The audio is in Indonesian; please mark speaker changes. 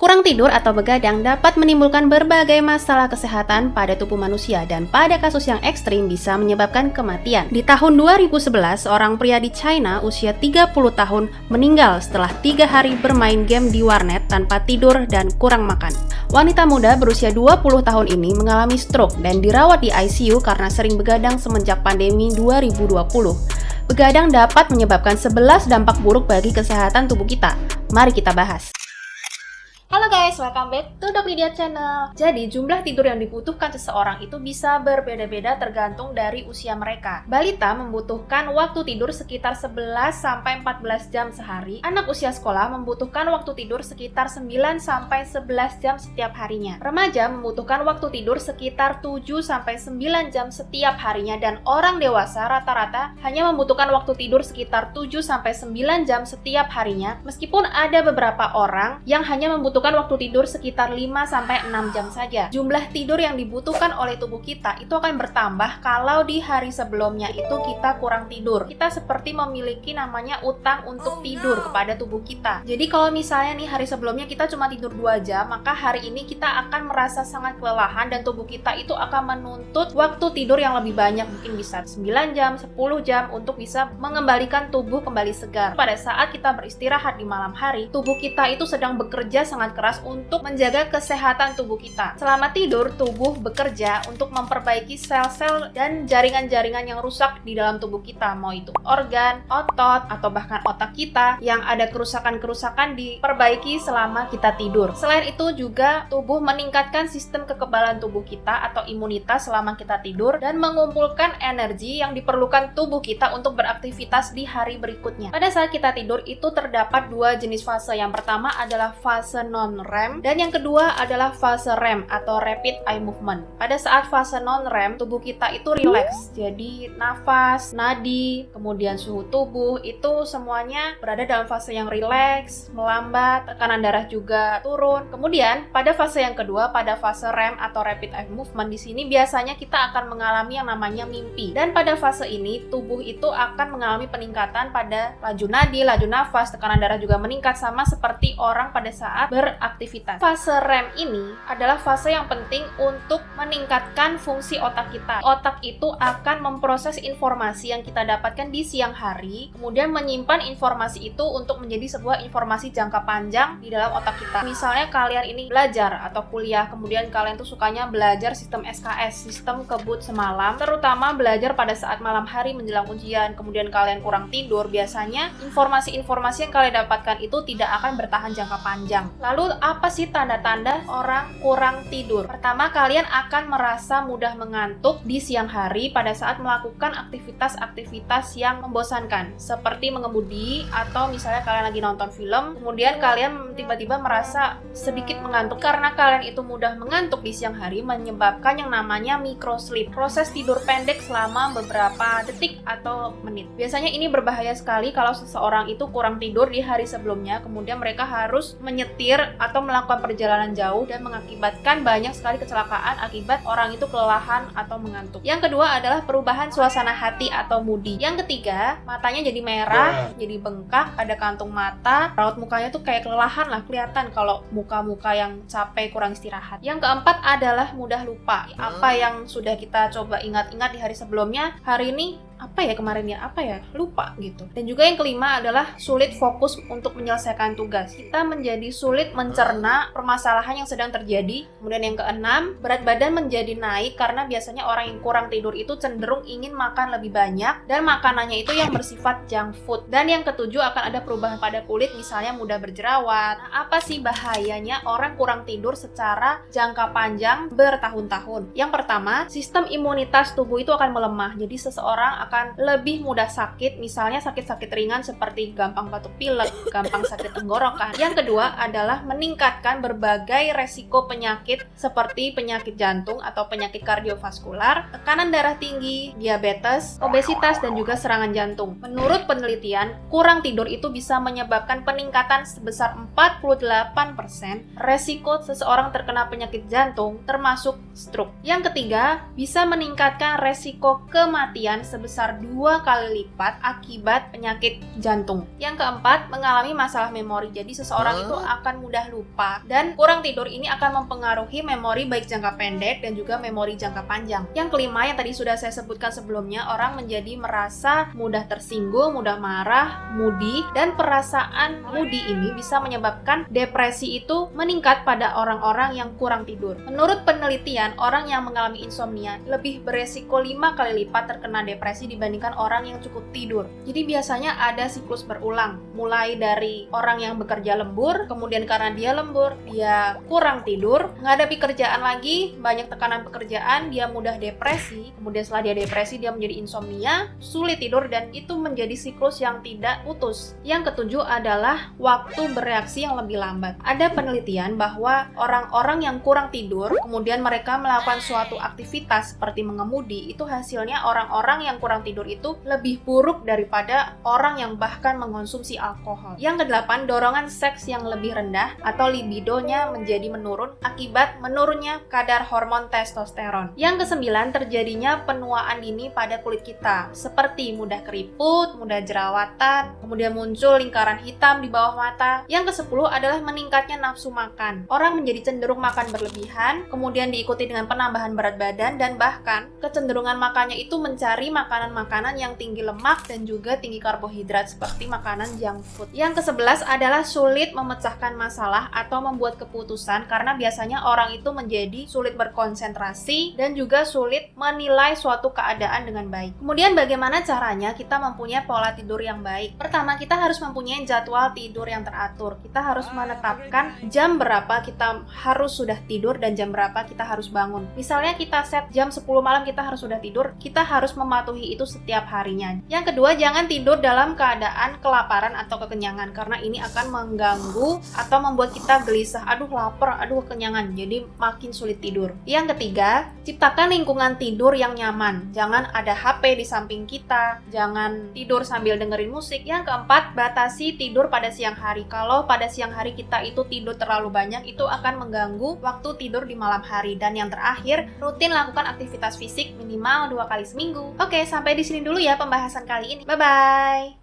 Speaker 1: Kurang tidur atau begadang dapat menimbulkan berbagai masalah kesehatan pada tubuh manusia dan pada kasus yang ekstrim bisa menyebabkan kematian. Di tahun 2011, seorang pria di China usia 30 tahun meninggal setelah 3 hari bermain game di warnet tanpa tidur dan kurang makan. Wanita muda berusia 20 tahun ini mengalami stroke dan dirawat di ICU karena sering begadang semenjak pandemi 2020. Begadang dapat menyebabkan 11 dampak buruk bagi kesehatan tubuh kita. Mari kita bahas. Halo guys, welcome back to Dokpedia Channel. Jadi, jumlah tidur yang dibutuhkan seseorang itu bisa berbeda-beda tergantung dari usia mereka. Balita membutuhkan waktu tidur sekitar 11-14 jam sehari. Anak usia sekolah membutuhkan waktu tidur sekitar 9-11 jam setiap harinya. Remaja membutuhkan waktu tidur sekitar 7-9 jam setiap harinya. Dan orang dewasa rata-rata hanya membutuhkan waktu tidur sekitar 7-9 jam setiap harinya. Meskipun ada beberapa orang yang hanya membutuhkan waktu tidur sekitar 5-6 jam saja. Jumlah tidur yang dibutuhkan oleh tubuh kita itu akan bertambah kalau di hari sebelumnya itu kita kurang tidur. Kita seperti memiliki namanya utang untuk tidur kepada tubuh kita. Jadi kalau misalnya nih hari sebelumnya kita cuma tidur 2 jam, maka hari ini kita akan merasa sangat kelelahan dan tubuh kita itu akan menuntut waktu tidur yang lebih banyak, mungkin bisa 9 jam, 10 jam untuk bisa mengembalikan tubuh kembali segar. Pada saat kita beristirahat di malam hari, tubuh kita itu sedang bekerja sangat keras untuk menjaga kesehatan tubuh kita. Selama tidur, tubuh bekerja untuk memperbaiki sel-sel dan jaringan-jaringan yang rusak di dalam tubuh kita, mau itu organ, otot, atau bahkan otak kita yang ada kerusakan-kerusakan diperbaiki selama kita tidur. Selain itu juga tubuh meningkatkan sistem kekebalan tubuh kita atau imunitas selama kita tidur dan mengumpulkan energi yang diperlukan tubuh kita untuk beraktivitas di hari berikutnya. Pada saat kita tidur itu terdapat 2 jenis fase. Yang pertama adalah fase non-REM dan yang kedua adalah fase REM atau Rapid Eye Movement. Pada saat fase non-REM, tubuh kita itu rileks. Jadi nafas, nadi, kemudian suhu tubuh itu semuanya berada dalam fase yang rileks, melambat, tekanan darah juga turun. Kemudian pada fase yang kedua, pada fase REM atau Rapid Eye Movement, di sini biasanya kita akan mengalami yang namanya mimpi. Dan pada fase ini tubuh itu akan mengalami peningkatan pada laju nadi, laju nafas, tekanan darah juga meningkat sama seperti orang pada saat beraktivitas. Fase REM ini adalah fase yang penting untuk meningkatkan fungsi otak kita. Otak itu akan memproses informasi yang kita dapatkan di siang hari, kemudian menyimpan informasi itu untuk menjadi sebuah informasi jangka panjang di dalam otak kita. Misalnya kalian ini belajar atau kuliah, kemudian kalian tuh sukanya belajar sistem SKS, sistem kebut semalam, terutama belajar pada saat malam hari menjelang ujian, kemudian kalian kurang tidur, biasanya informasi-informasi yang kalian dapatkan itu tidak akan bertahan jangka panjang. Lalu apa sih tanda-tanda orang kurang tidur? Pertama, kalian akan merasa mudah mengantuk di siang hari pada saat melakukan aktivitas-aktivitas yang membosankan, seperti mengemudi atau misalnya kalian lagi nonton film, kemudian kalian tiba-tiba merasa sedikit mengantuk. Karena kalian itu mudah mengantuk di siang hari menyebabkan yang namanya microsleep, proses tidur pendek selama beberapa detik atau menit. Biasanya ini berbahaya sekali kalau seseorang itu kurang tidur di hari sebelumnya, kemudian mereka harus menyetir atau melakukan perjalanan jauh dan mengakibatkan banyak sekali kecelakaan akibat orang itu kelelahan atau mengantuk. Yang kedua adalah perubahan suasana hati atau moody. Yang ketiga, matanya jadi merah, jadi bengkak, ada kantung mata, raut mukanya tuh kayak kelelahan lah, kelihatan kalau muka-muka yang capek kurang istirahat. Yang keempat adalah mudah lupa. Apa yang sudah kita coba ingat-ingat di hari sebelumnya, hari ini apa ya kemarin ya, apa ya, lupa gitu. Dan juga yang kelima adalah sulit fokus untuk menyelesaikan tugas. Kita menjadi sulit mencerna permasalahan yang sedang terjadi. Kemudian yang keenam, berat badan menjadi naik karena biasanya orang yang kurang tidur itu cenderung ingin makan lebih banyak dan makanannya itu yang bersifat junk food. Dan yang ketujuh, akan ada perubahan pada kulit, misalnya mudah berjerawat. Nah, apa sih bahayanya orang kurang tidur secara jangka panjang bertahun-tahun? Yang pertama, sistem imunitas tubuh itu akan melemah. Jadi seseorang akan lebih mudah sakit, misalnya sakit-sakit ringan seperti gampang batuk pilek, gampang sakit tenggorokan. Yang kedua adalah meningkatkan berbagai resiko penyakit seperti penyakit jantung atau penyakit kardiovaskular, tekanan darah tinggi, diabetes, obesitas, dan juga serangan jantung. Menurut penelitian, kurang tidur itu bisa menyebabkan peningkatan sebesar 48% resiko seseorang terkena penyakit jantung termasuk stroke. Yang ketiga, bisa meningkatkan resiko kematian sebesar sebesar 2 kali lipat akibat penyakit jantung. Yang keempat, mengalami masalah memori. Jadi seseorang itu akan mudah lupa, dan kurang tidur ini akan mempengaruhi memori baik jangka pendek dan juga memori jangka panjang. Yang kelima, yang tadi sudah saya sebutkan sebelumnya, orang menjadi merasa mudah tersinggung, mudah marah, moody, dan perasaan moody ini bisa menyebabkan depresi itu meningkat pada orang-orang yang kurang tidur. Menurut penelitian, orang yang mengalami insomnia lebih beresiko 5 kali lipat terkena depresi dibandingkan orang yang cukup tidur. Jadi biasanya ada siklus berulang, mulai dari orang yang bekerja lembur, kemudian karena dia lembur, dia kurang tidur, menghadapi kerjaan lagi, banyak tekanan pekerjaan, dia mudah depresi, kemudian setelah dia depresi, dia menjadi insomnia, sulit tidur, dan itu menjadi siklus yang tidak putus. Yang ketujuh adalah waktu bereaksi yang lebih lambat. Ada penelitian bahwa orang-orang yang kurang tidur, kemudian mereka melakukan suatu aktivitas seperti mengemudi, itu hasilnya orang-orang yang kurang tidur itu lebih buruk daripada orang yang bahkan mengonsumsi alkohol. Yang kedelapan, dorongan seks yang lebih rendah atau libidonya menjadi menurun akibat menurunnya kadar hormon testosteron. Yang kesembilan, terjadinya penuaan dini pada kulit kita, seperti mudah keriput, mudah jerawatan, kemudian muncul lingkaran hitam di bawah mata. Yang kesepuluh adalah meningkatnya nafsu makan. Orang menjadi cenderung makan berlebihan, kemudian diikuti dengan penambahan berat badan, dan bahkan kecenderungan makannya itu mencari makanan-makanan yang tinggi lemak dan juga tinggi karbohidrat seperti makanan junk food. Yang ke-11 adalah sulit memecahkan masalah atau membuat keputusan, karena biasanya orang itu menjadi sulit berkonsentrasi dan juga sulit menilai suatu keadaan dengan baik. Kemudian bagaimana caranya kita mempunyai pola tidur yang baik? Pertama, kita harus mempunyai jadwal tidur yang teratur. Kita harus menetapkan jam berapa kita harus sudah tidur dan jam berapa kita harus bangun. Misalnya kita set jam 10 malam kita harus sudah tidur, kita harus mematuhi itu setiap harinya. Yang kedua, jangan tidur dalam keadaan kelaparan atau kekenyangan, karena ini akan mengganggu atau membuat kita gelisah, aduh lapar, aduh kekenyangan, jadi makin sulit tidur. Yang ketiga, ciptakan lingkungan tidur yang nyaman. Jangan ada HP di samping kita, jangan tidur sambil dengerin musik. Yang keempat, batasi tidur pada siang hari. Kalau pada siang hari kita itu tidur terlalu banyak, itu akan mengganggu waktu tidur di malam hari. Dan yang terakhir, rutin lakukan aktivitas fisik minimal 2 kali seminggu. Oke, sampai di sini dulu ya pembahasan kali ini. Bye-bye!